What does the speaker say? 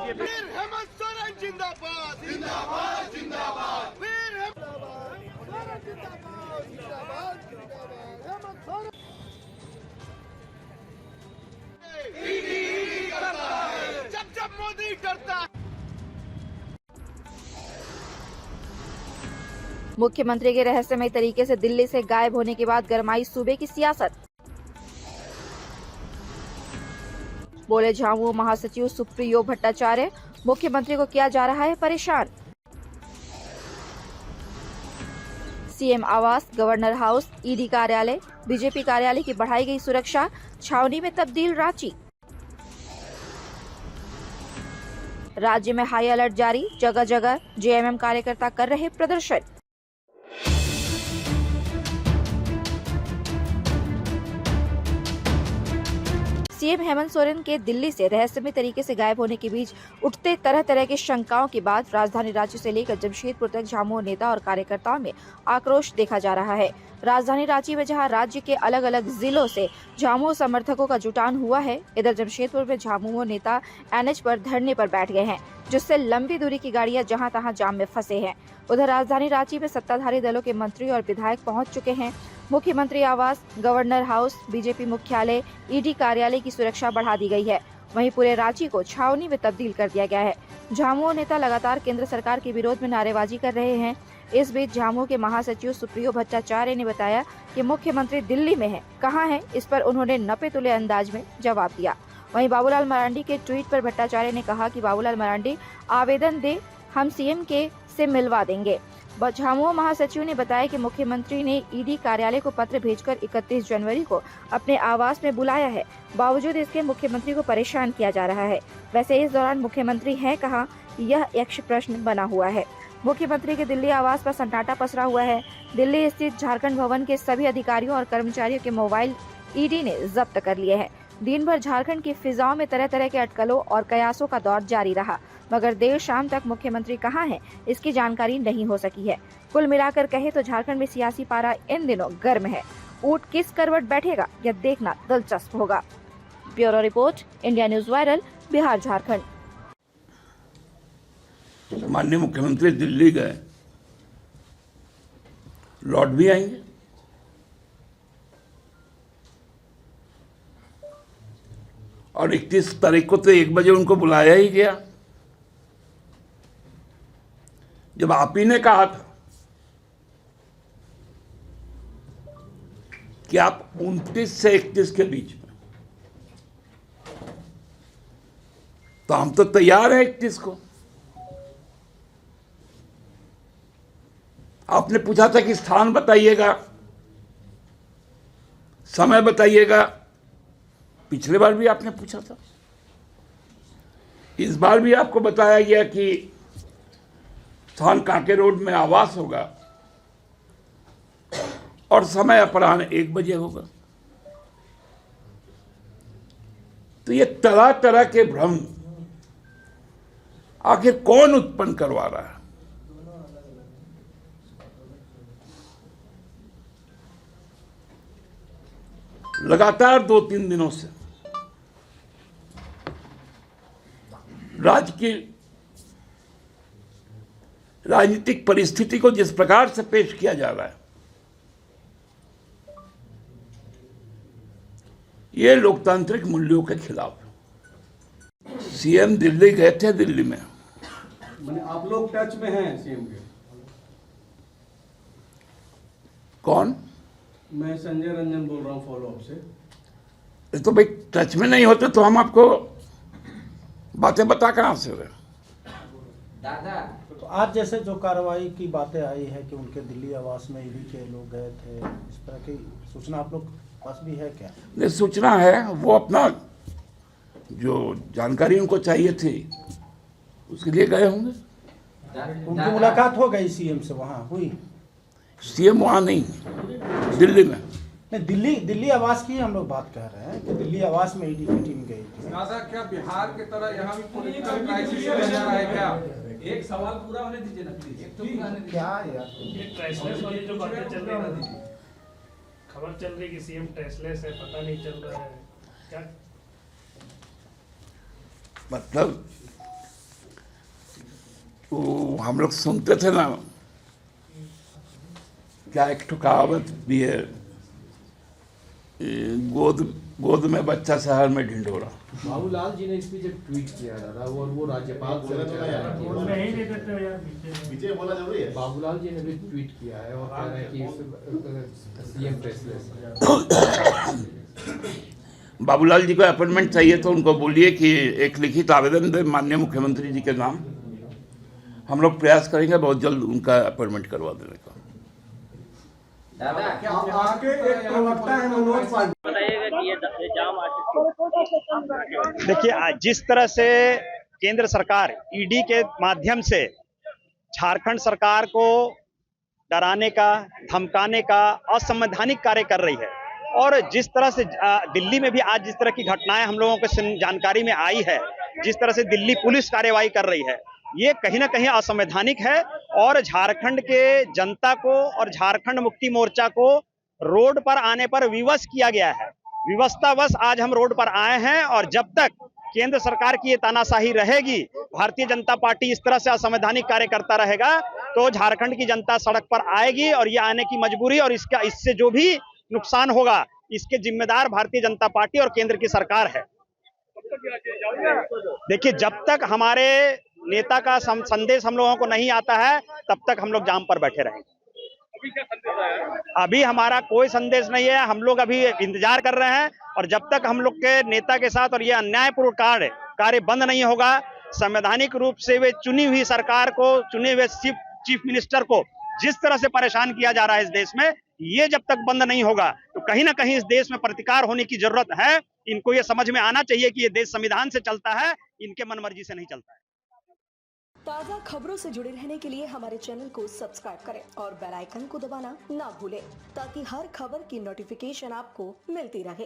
BJP. Hemant Soren जिंदाबाद जिंदाबाद जिंदाबाद वीर सोरेन जिंदाबाद जिंदाबाद जिंदाबाद हेमंत सोरेन करता है जब जब मोदी करता है। मुख्यमंत्री के रहस्यमय तरीके से दिल्ली से गायब होने के बाद गरमाई सूबे की सियासत। बोले झामुमो महासचिव सुप्रियो भट्टाचार्य, मुख्यमंत्री को किया जा रहा है परेशान। सीएम आवास, गवर्नर हाउस, ईडी कार्यालय, बीजेपी कार्यालय की बढ़ाई गई सुरक्षा, छावनी में तब्दील रांची। राज्य में हाई अलर्ट जारी, जगह जगह जेएमएम कार्यकर्ता कर रहे प्रदर्शन। सीएम हेमंत सोरेन के दिल्ली से रहस्यमय तरीके से गायब होने के बीच उठते तरह तरह की शंकाओं के बाद राजधानी रांची से लेकर जमशेदपुर तक झामुमो नेता और कार्यकर्ताओं में आक्रोश देखा जा रहा है। राजधानी रांची में जहां राज्य के अलग अलग जिलों से झामुमो समर्थकों का जुटान हुआ है, इधर जमशेदपुर में झामुमो नेता एनएच पर धरने पर बैठ गए हैं, जिससे लंबी दूरी की गाड़ियां जहां तहां जाम में फंसे हैं। उधर राजधानी रांची में सत्ताधारी दलों के मंत्री और विधायक पहुंच चुके हैं। मुख्यमंत्री आवास, गवर्नर हाउस, बीजेपी मुख्यालय, ईडी कार्यालय की सुरक्षा बढ़ा दी गई है। वहीं पूरे रांची को छावनी में तब्दील कर दिया गया है। झामुमो नेता लगातार केंद्र सरकार के विरोध में नारेबाजी कर रहे हैं। इस बीच झामुमो के महासचिव सुप्रियो भट्टाचार्य ने बताया कि मुख्यमंत्री दिल्ली में है, कहां है, इस पर उन्होंने नपे तुले अंदाज में जवाब दिया। वहीं बाबूलाल मरांडी के ट्वीट पर भट्टाचार्य ने कहा कि बाबूलाल मरांडी आवेदन दे, हम सीएम के से मिलवा देंगे। झामुमो महासचिव ने बताया कि मुख्यमंत्री ने ईडी कार्यालय को पत्र भेजकर 31 जनवरी को अपने आवास में बुलाया है। बावजूद इसके मुख्यमंत्री को परेशान किया जा रहा है। वैसे इस दौरान मुख्यमंत्री हैं कहां, यह यक्ष प्रश्न बना हुआ है। मुख्यमंत्री के दिल्ली आवास पर सन्नाटा पसरा हुआ है। दिल्ली स्थित झारखंड भवन के सभी अधिकारियों और कर्मचारियों के मोबाइल ईडी ने जब्त कर लिए हैं। दिन भर झारखंड की फिजाओं में तरह तरह के अटकलों और कयासों का दौर जारी रहा, मगर देर शाम तक मुख्यमंत्री कहां हैं, इसकी जानकारी नहीं हो सकी है। कुल मिलाकर कहे तो झारखंड में सियासी पारा इन दिनों गर्म है। ऊंट किस करवट बैठेगा, यह देखना दिलचस्प होगा। Bureau report, India news viral, Bihar Jharkhand. माननीय मुख्यमंत्री दिल्ली गए, लौट भी आएंगे। और 31 तारीख को तो 1 बजे उनको बुलाया ही गया, जब आप ही ने कहा था कि आप 29 से 31 के बीच में, तो हम तो तैयार हैं 31 को। आपने पूछा था कि स्थान बताइएगा, समय बताइएगा, पिछले बार भी आपने पूछा था। इस बार भी आपको बताया गया कि स्थान कांके रोड में आवास होगा और समय अपराह्न 1 बजे होगा। तो ये तरह तरह के भ्रम आखिर कौन उत्पन्न करवा रहा है? लगातार 2-3 दिनों से राज्य की राजनीतिक परिस्थिति को जिस प्रकार से पेश किया जा रहा है, ये लोकतांत्रिक मूल्यों के खिलाफ है। सीएम दिल्ली गए थे, दिल्ली में आप लोग टच में हैं सीएम के? कौन? मैं संजय रंजन बोल रहा हूँ फॉलो अप से। तो भाई टच में नहीं होते तो हम आपको बातें बता कहां से रहे? दादा, तो आज जैसे जो कार्रवाई की बातें आई है कि उनके दिल्ली आवास में ईडी के लोग गए थे, इस तरह की सूचना आप लोग पास भी है क्या? नहीं, सूचना है, वो अपना जो जानकारी उनको चाहिए थी उसके लिए गए होंगे। उनकी मुलाकात हो गई सीएम से, वहाँ हुई? सीएम वहां नहीं, दिल्ली में। नहीं, दिल्ली आवास की हम लोग बात कर रहे हैं कि दिल्ली आवास में ईडी की टीम गई थी। दादा, क्या बिहार की तरह यहाँ भी पॉलिटिकल क्राइसिस हो जा रहा है क्या? एक सवाल पूरा होने दीजिए ना प्लीज। एक तो पूरा होने दीजिए। क्या यार, ये ट्रेसलेस वाली जो बातें चल रही है, खबर चल रही कि सीएम ट्रेसलेस है, पता नहीं चल रहा है क्या? मतलब वो हम लोग सुनते थे ना, क्या एक ठो कहावत भी है, गोद में बच्चा शहर में ढिंढोरा। बाबूलाल जी ने इस पे जब ट्वीट किया दादा वो राज्यपाल से बोलने ही नहीं देते यार पीछे बोला जरूरी है। बाबूलाल जी ने भी ट्वीट किया है और कह रहे हैं कि सीएम फेसलेस है। बाबूलाल जी को अपॉइंटमेंट चाहिए तो उनको बोलिए कि एक लिखित आवेदन दे माननीय मुख्यमंत्री जी के नाम। हम लोग प्रयास करेंगे बहुत जल्द उनका अपॉइंटमेंट करवा देने का। दादा आगे एक प्रवक्ता है मनोज पांडे। देखिए, जिस तरह से केंद्र सरकार ईडी के माध्यम से झारखंड सरकार को डराने का, धमकाने का असंवैधानिक कार्य कर रही है, और जिस तरह से दिल्ली में भी आज जिस तरह की घटनाएं हम लोगों को जानकारी में आई है, जिस तरह से दिल्ली पुलिस कार्रवाई कर रही है, ये कहीं ना कहीं असंवैधानिक है और झारखंड के जनता को और झारखंड मुक्ति मोर्चा को रोड पर आने पर विवश किया गया है। विवशतावश आज हम रोड पर आए हैं और जब तक केंद्र सरकार की ये तानाशाही रहेगी, भारतीय जनता पार्टी इस तरह से असंवैधानिक कार्य करता रहेगा, तो झारखंड की जनता सड़क पर आएगी और ये आने की मजबूरी और इससे जो भी नुकसान होगा इसके जिम्मेदार भारतीय जनता पार्टी और केंद्र की सरकार है। देखिए, जब तक हमारे नेता का संदेश हम लोगों को नहीं आता है तब तक हम लोग जाम पर बैठे रहेंगे। अभी हमारा कोई संदेश नहीं है, हम लोग अभी इंतजार कर रहे हैं और जब तक हम लोग के नेता के साथ और ये अन्यायपूर्ण कार्य बंद नहीं होगा, संवैधानिक रूप से वे चुनी हुई सरकार को, चुने हुए चीफ मिनिस्टर को जिस तरह से परेशान किया जा रहा है इस देश में, ये जब तक बंद नहीं होगा तो कहीं ना कहीं इस देश में प्रतिकार होने की जरूरत है। इनको ये समझ में आना चाहिए कि ये देश संविधान से चलता है, इनके मनमर्जी से नहीं चलता है। ताज़ा खबरों से जुड़े रहने के लिए हमारे चैनल को सब्सक्राइब करें और बेल आइकन को दबाना ना भूलें ताकि हर खबर की नोटिफिकेशन आपको मिलती रहे।